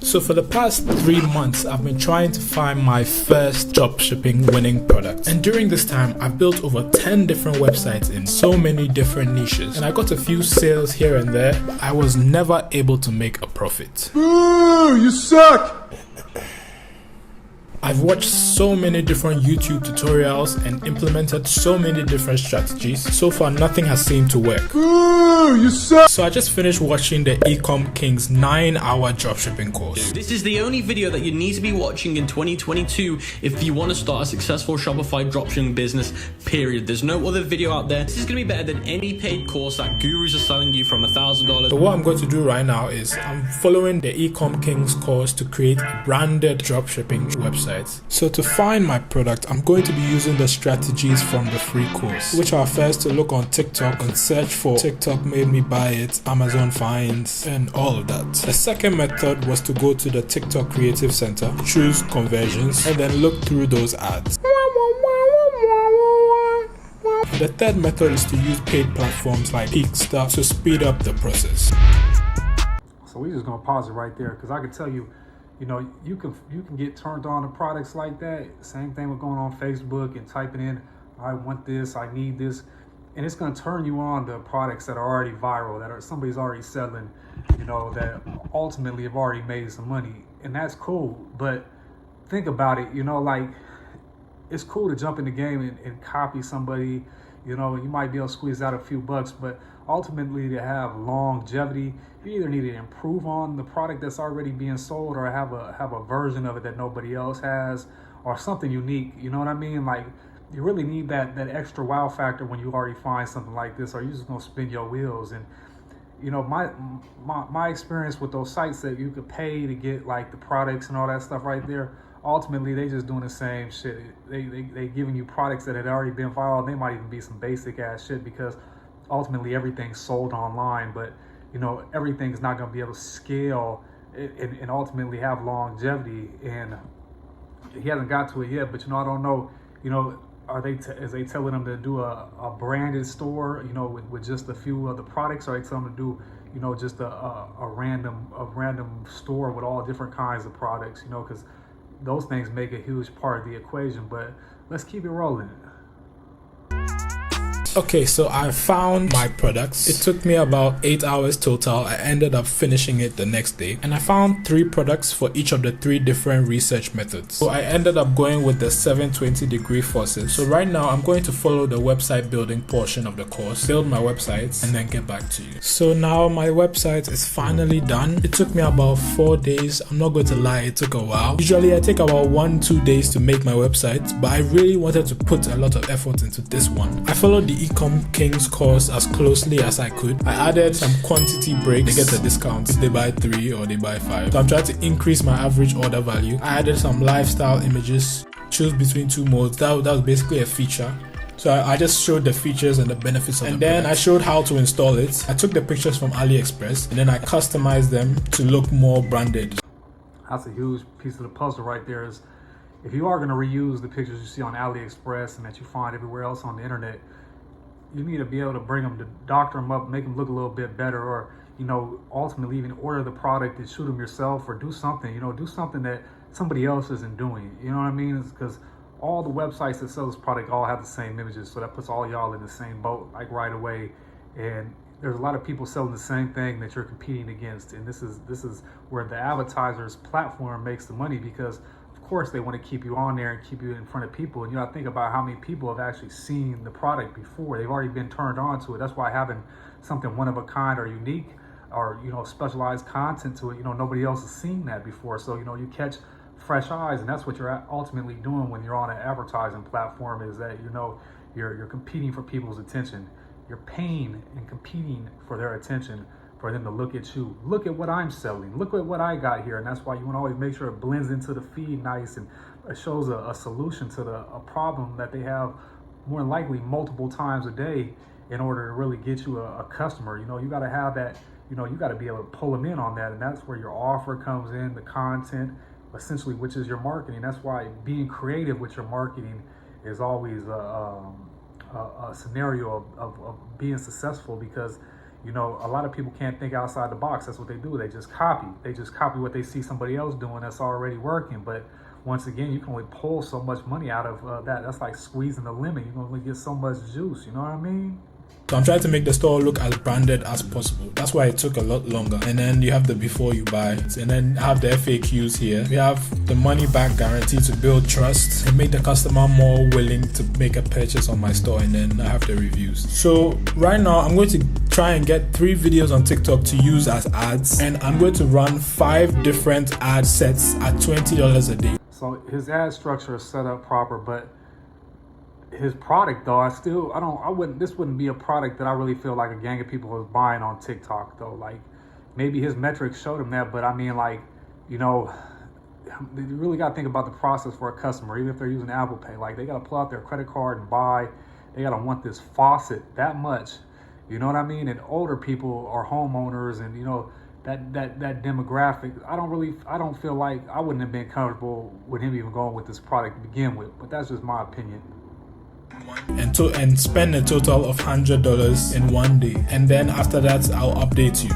So for the past 3 months, I've been trying to find my first dropshipping winning product. And during this time, I've built over 10 different websites in so many different niches. And I got a few sales here and there, but I was never able to make a profit. Boo! You suck! I've watched so many different YouTube tutorials and implemented so many different strategies. So far, nothing has seemed to work. Boo! You suck! So I just finished watching the Ecom King's 9-hour dropshipping course. This is the only video that you need to be watching in 2022 if you want to start a successful Shopify dropshipping business, period. There's no other video out there. This is going to be better than any paid course that gurus are selling you from $1,000. So what I'm going to do right now is I'm following the Ecom King's course to create a branded dropshipping website. So to find my product, I'm going to be using the strategies from the free course, which are first to look on TikTok and search for TikTok made me buy it, Amazon finds, and all of that. The second method was to go to the TikTok Creative Center, choose conversions, and then look through those ads. The third method is to use paid platforms like Peakster to speed up the process. So we just gonna pause it right there because I can tell you, you know, you can get turned on to products like that. Same thing with going on Facebook and typing in, I want this, I need this, and it's gonna turn you on to products that are already viral, that are somebody's already selling, you know, that ultimately have already made some money, and that's cool. But think about it, you know, like it's cool to jump in the game and copy somebody. You know, you might be able to squeeze out a few bucks, but ultimately to have longevity, you either need to improve on the product that's already being sold or have a version of it that nobody else has or something unique. You know what I mean? Like you really need that extra wow factor when you already find something like this, or you're just gonna spin your wheels. And you know, my experience with those sites that you could pay to get like the products and all that stuff right there, ultimately they just doing the same shit. They giving you products that had already been filed. They might even be some basic ass shit because ultimately everything's sold online, but you know, everything's not going to be able to scale and ultimately have longevity. And he hasn't got to it yet, but you know, I don't know, you know, is they telling them to do a branded store, you know, with just a few of the products, or are they telling them to do, you know, just a random store with all different kinds of products, you know, because those things make a huge part of the equation. But let's keep it rolling. Okay, so I found my products. It took me about 8 hours total. I ended up finishing it the next day, and I found 3 products for each of the 3 different research methods. So I ended up going with the 720-degree forces. So right now I'm going to follow the website building portion of the course, build my websites, and then get back to you. So now my website is finally done. It took me about 4 days. I'm not going to lie, it took a while. Usually I take about 1-2 days to make my website, but I really wanted to put a lot of effort into this one. I followed the Ecom King's course as closely as I could. I added some quantity breaks. They get a discount if they buy 3 or they buy 5. So I'm trying to increase my average order value. I added some lifestyle images, choose between 2 modes. That was basically a feature. So I just showed the features and the benefits of it. And then I showed how to install it. I took the pictures from AliExpress and then I customized them to look more branded. That's a huge piece of the puzzle right there. Is if you are going to reuse the pictures you see on AliExpress and that you find everywhere else on the internet, you need to be able to bring them to doctor them up, make them look a little bit better, or, you know, ultimately even order the product and shoot them yourself, or do something, you know, do something that somebody else isn't doing. You know what I mean? It's because all the websites that sell this product all have the same images. So that puts all y'all in the same boat, like right away. And there's a lot of people selling the same thing that you're competing against. And this is where the advertiser's platform makes the money, because of course they want to keep you on there and keep you in front of people. And you know, I think about how many people have actually seen the product before. They've already been turned on to it. That's why having something one of a kind or unique, or, you know, specialized content to it, you know, nobody else has seen that before. So, you know, you catch fresh eyes, and that's what you're ultimately doing when you're on an advertising platform, is that, you know, you're competing for people's attention. You're paying and competing for their attention, for them to look at you. Look at what I'm selling. Look at what I got here. And that's why you want to always make sure it blends into the feed nice, and it shows a solution to a problem that they have more than likely multiple times a day in order to really get you a customer. You know, you got to have that, you know, you got to be able to pull them in on that. And that's where your offer comes in, the content, essentially, which is your marketing. That's why being creative with your marketing is always a scenario of being successful, because You know, a lot of people can't think outside the box. That's what they do. They just copy. They just copy what they see somebody else doing that's already working. But once again, you can only pull so much money out of that. That's like squeezing the lemon. You can only get so much juice. You know what I mean? So I'm trying to make the store look as branded as possible. That's why it took a lot longer. And then you have the before you buy, and then have the FAQs here. We have the money back guarantee to build trust and make the customer more willing to make a purchase on my store. And then I have the reviews. So right now I'm going to try and get 3 videos on TikTok to use as ads, and I'm going to run 5 different ad sets at $20 a day. So his ad structure is set up proper, but his product though, this wouldn't be a product that I really feel like a gang of people was buying on TikTok though. Like maybe his metrics showed him that, but I mean, like, you know, you really got to think about the process for a customer, even if they're using Apple Pay. Like they got to pull out their credit card and buy. They got to want this faucet that much. You know what I mean? And older people are homeowners, and you know, that demographic. I don't feel like I wouldn't have been comfortable with him even going with this product to begin with, but that's just my opinion. And spend a total of $100 in one day, and then after that I'll update you.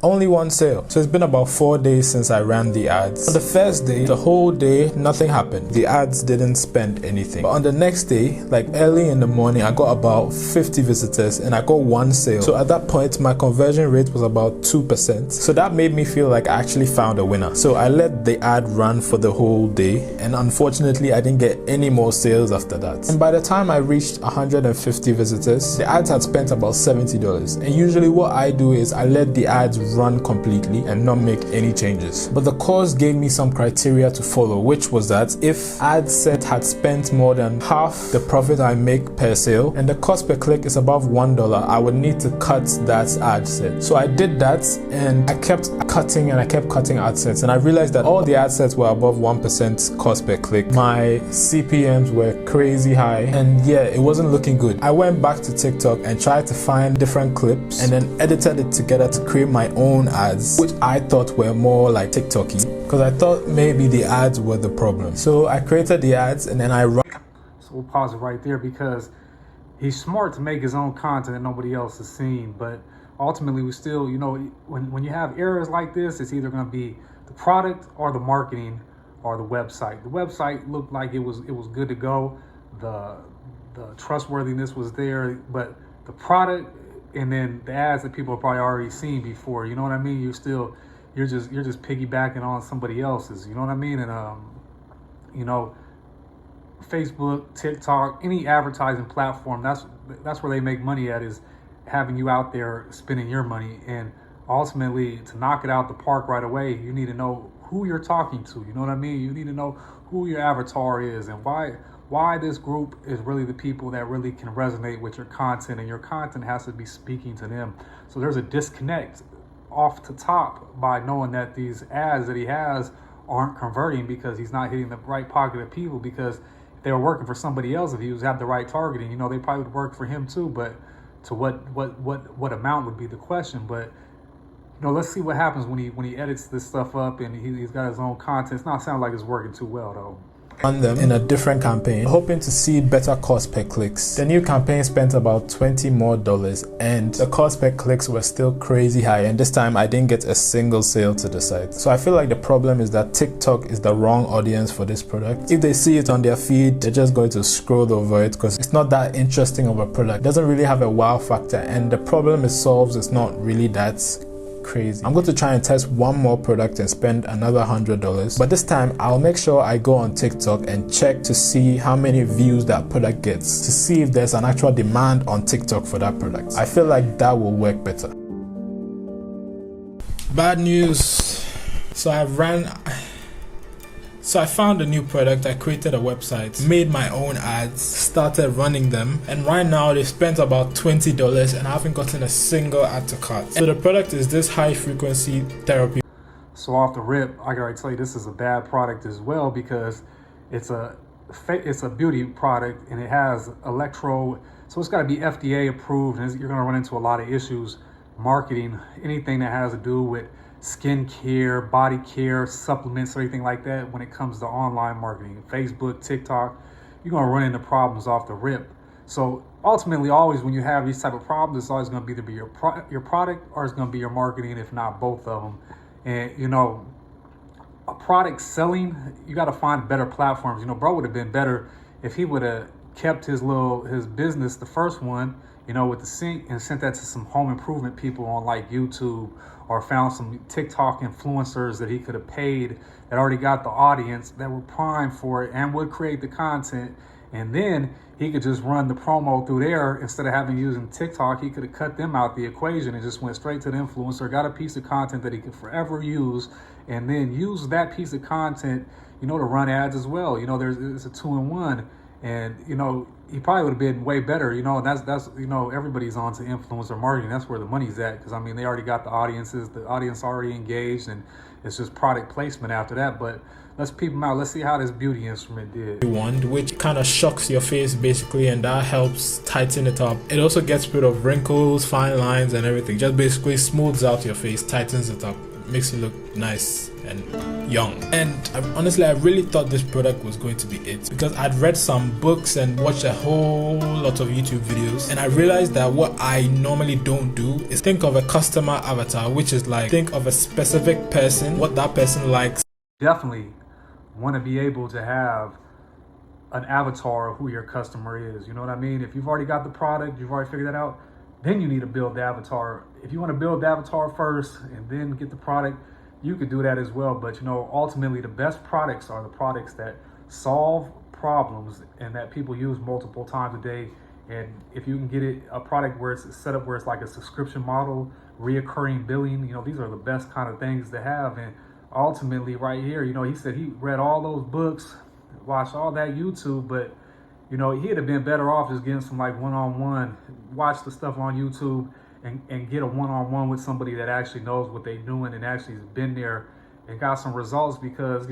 Only one sale. So it's been about 4 days since I ran the ads. On the first day, the whole day, nothing happened. The ads didn't spend anything. But on the next day, like early in the morning, I got about 50 visitors and I got 1 sale. So at that point, my conversion rate was about 2%. So that made me feel like I actually found a winner. So I let the ad run for the whole day, and unfortunately, I didn't get any more sales after that. And by the time I reached 150 visitors, the ads had spent about $70. And usually what I do is I let the ads run completely and not make any changes. But the course gave me some criteria to follow, which was that if ad set had spent more than half the profit I make per sale and the cost per click is above $1, I would need to cut that ad set. So I did that, and I kept cutting ad sets, and I realized that all the ad sets were above 1% cost per click. My CPMs were crazy high, and yeah, it wasn't looking good. I went back to TikTok and tried to find different clips and then edited it together to create my own ads, which I thought were more like TikTok-y, because I thought maybe the ads were the problem. So I created the ads, and then I run. So we'll pause it right there, because he's smart to make his own content that nobody else has seen. But ultimately, we still, you know, when you have errors like this, it's either going to be the product or the marketing or the website. The website looked like it was good to go. The trustworthiness was there, but the product, and then the ads that people have probably already seen before, you know what I mean? You're just piggybacking on somebody else's, you know what I mean? And you know, Facebook, TikTok, any advertising platform, that's where they make money at, is having you out there spending your money. And ultimately, to knock it out the park right away, you need to know who you're talking to, you know what I mean? You need to know who your avatar is and why this group is really the people that really can resonate with your content, and your content has to be speaking to them. So there's a disconnect off the top by knowing that these ads that he has aren't converting because he's not hitting the right pocket of people. Because if they were working for somebody else, if he was had the right targeting, you know, they probably would work for him too. But to what amount would be the question. But you know, let's see what happens when he edits this stuff up and he's got his own content. It's not sounding like it's working too well though. On them in a different campaign, hoping to see better cost per clicks. The new campaign spent about $20 more, and the cost per clicks were still crazy high, and this time I didn't get a single sale to the site. So I feel like the problem is that TikTok is the wrong audience for this product. If they see it on their feed, they're just going to scroll over it because it's not that interesting of a product. It doesn't really have a wow factor, and the problem it solves is not really that crazy. I'm going to try and test one more product and spend another $100, but this time I'll make sure I go on TikTok and check to see how many views that product gets, to see if there's an actual demand on TikTok for that product. I feel like that will work better. Bad news. So I found a new product, I created a website, made my own ads, started running them, and right now they've spent about $20 and I haven't gotten a single add to cart. So the product is this high frequency therapy. So off the rip, I gotta tell you, this is a bad product as well, because it's a beauty product and it has so it's gotta be FDA approved, and you're gonna run into a lot of issues marketing anything that has to do with skincare, body care, supplements, or anything like that when it comes to online marketing. Facebook, TikTok, you're gonna run into problems off the rip. So ultimately, always when you have these type of problems, it's always gonna either be your product or it's gonna be your marketing, if not both of them. And a product selling, you got to find better platforms. Bro would have been better if he would have kept his business, the first one, with the sync, and sent that to some home improvement people on like YouTube, or found some TikTok influencers that he could have paid that already got the audience that were primed for it and would create the content. And then he could just run the promo through there instead of having using TikTok. He could have cut them out the equation and just went straight to the influencer, got a piece of content that he could forever use, and then use that piece of content, to run ads as well. It's a 2-in-1, and he probably would have been way better. And that's everybody's on to influencer marketing. That's where the money's at, because they already got the audiences, the audience already engaged, and it's just product placement after that. But let's peep them out. Let's see how this beauty instrument did. One, which kind of shocks your face basically, and that helps tighten it up. It also gets rid of wrinkles, fine lines, and everything. Just basically smooths out your face, tightens it up, makes you look nice and young. And honestly, I really thought this product was going to be it, because I'd read some books and watched a whole lot of YouTube videos, and I realized that what I normally don't do is think of a customer avatar, which is like think of a specific person, what that person likes. Definitely want to be able to have an avatar of who your customer is. You know what I mean? If you've already got the product, you've already figured that out, then you need to build the avatar. If you want to build the avatar first and then get the product, you could do that as well. But ultimately the best products are the products that solve problems and that people use multiple times a day. And if you can get a product where it's set up where it's like a subscription model, reoccurring billing, these are the best kind of things to have. And ultimately right here, he said he read all those books, watched all that YouTube, but he'd have been better off just getting some like one-on-one, watch the stuff on YouTube and get a one-on-one with somebody that actually knows what they're doing and actually has been there and got some results. Because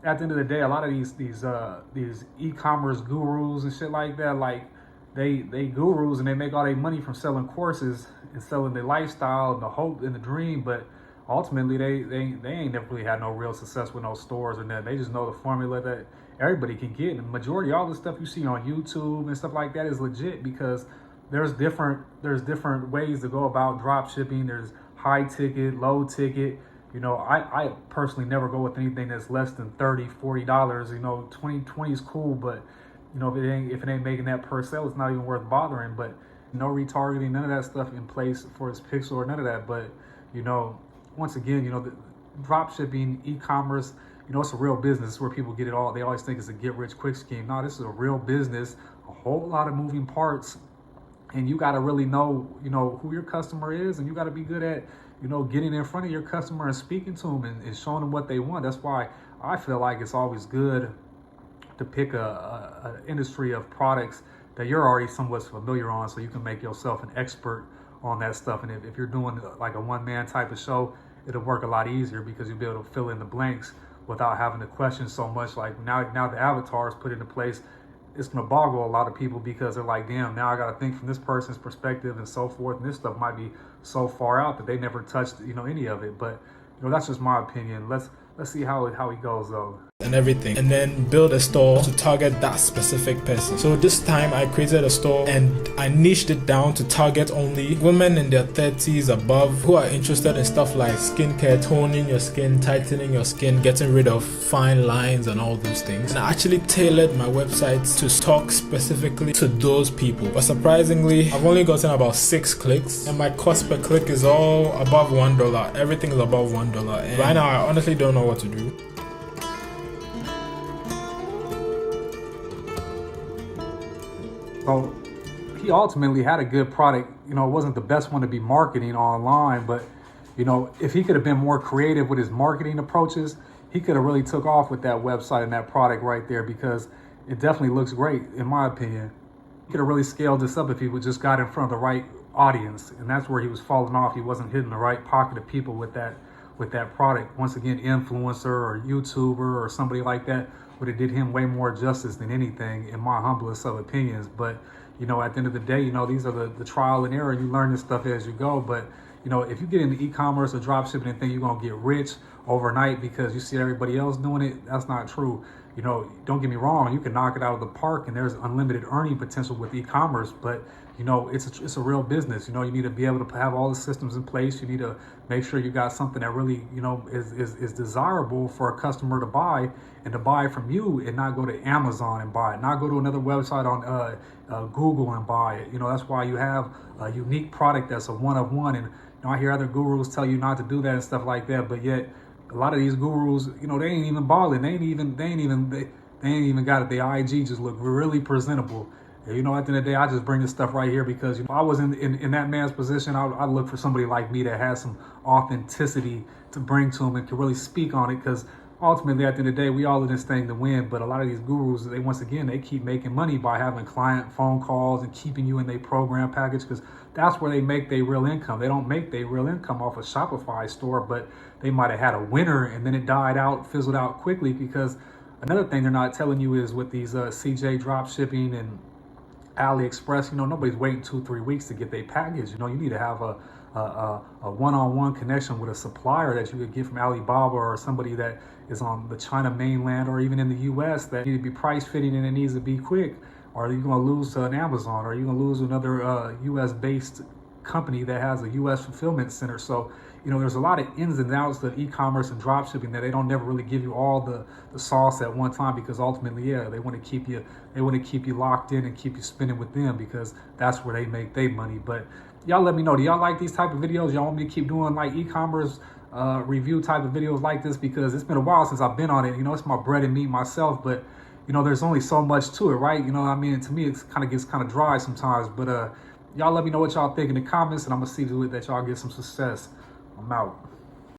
at the end of the day, a lot of these e-commerce gurus and shit like that, like they gurus and they make all their money from selling courses and selling their lifestyle and the hope and the dream, but ultimately they ain't never really had no real success with no stores or that. They just know the formula that everybody can get. And the majority of all the stuff you see on YouTube and stuff like that is legit, because there's different ways to go about drop shipping. There's high ticket, low ticket. I personally never go with anything that's less than $30-$40. 20 is cool, but if it ain't making that per sale, it's not even worth bothering. But no retargeting, none of that stuff in place for its pixel or none of that. But once again, the drop shipping, e-commerce, it's a real business. It's where people get it all. They always think it's a get rich quick scheme. No, this is a real business, a whole lot of moving parts. And you got to really know, who your customer is, and you got to be good at, getting in front of your customer and speaking to them and showing them what they want. That's why I feel like it's always good to pick a industry of products that you're already somewhat familiar on, so you can make yourself an expert on that stuff. And if you're doing like a one-man type of show, it'll work a lot easier, because you'll be able to fill in the blanks without having to question so much. Like now the avatar is put into place, it's going to boggle a lot of people, because they're like, damn, now I got to think from this person's perspective and so forth. And this stuff might be so far out that they never touched, any of it. But, that's just my opinion. Let's see how he goes though. And everything, and then build a store to target that specific person. So this time I created a store and I niched it down to target only women in their 30s above who are interested in stuff like skincare, toning your skin, tightening your skin, getting rid of fine lines and all those things. And I actually tailored my website to talk specifically to those people. But surprisingly, I've only gotten about 6 clicks, and my cost per click is all above $1. Everything is above $1. And right now I honestly don't know what to do. So he ultimately had a good product. It wasn't the best one to be marketing online, but if he could have been more creative with his marketing approaches, he could have really took off with that website and that product right there, because it definitely looks great in my opinion. He could have really scaled this up if he would just got in front of the right audience, and that's where he was falling off. He wasn't hitting the right pocket of people with that product. Once again, influencer or YouTuber or somebody like that would have did him way more justice than anything, in my humblest of opinions. But at the end of the day, these are the trial and error. You learn this stuff as you go. But you know, if you get into e-commerce or dropshipping and think you're gonna get rich overnight because you see everybody else doing it, that's not true. You know, don't get me wrong, you can knock it out of the park and there's unlimited earning potential with e-commerce, but you know, it's a real business. You know, you need to be able to have all the systems in place. You need to make sure you got something that really, you know, is desirable for a customer to buy, and to buy from you and not go to Amazon and buy it, not go to another website on Google and buy it. You know, that's why you have a unique product that's a one of one. And you know, I hear other gurus tell you not to do that and stuff like that, but yet a lot of these gurus, you know, they ain't even balling. They ain't even got it. Their IG just look really presentable. And, you know, at the end of the day, I just bring this stuff right here because, you know, if I was in that man's position, I'd look for somebody like me that has some authenticity to bring to him and can really speak on it. Because ultimately, at the end of the day, we all in this thing to win. But a lot of these gurus, they keep making money by having client phone calls and keeping you in their program package, because that's where they make their real income. They don't make their real income off a Shopify store, but they might have had a winner and then it died out, fizzled out quickly. Because another thing they're not telling you is with these CJ dropshipping and AliExpress, you know, nobody's waiting 2-3 weeks to get their package. You know, you need to have a one-on-one connection with a supplier that you could get from Alibaba or somebody that is on the China mainland or even in the US that need to be price fitting and it needs to be quick. Or are you going to lose to an Amazon, or are you going to lose another US based company that has a US fulfillment center? So, you know, there's a lot of ins and outs of e-commerce and dropshipping that they don't never really give you all the sauce at one time, because ultimately, yeah, they want to keep you locked in and keep you spending with them, because that's where they make their money. But y'all let me know, do y'all like these type of videos? Y'all want me to keep doing like e-commerce review type of videos like this? Because it's been a while since I've been on it. You know, it's my bread and meat myself, but you know, there's only so much to it, right? You know what I mean? To me, it gets kind of dry sometimes. But y'all let me know what y'all think in the comments, and I'm gonna see to it that y'all get some success. I'm out.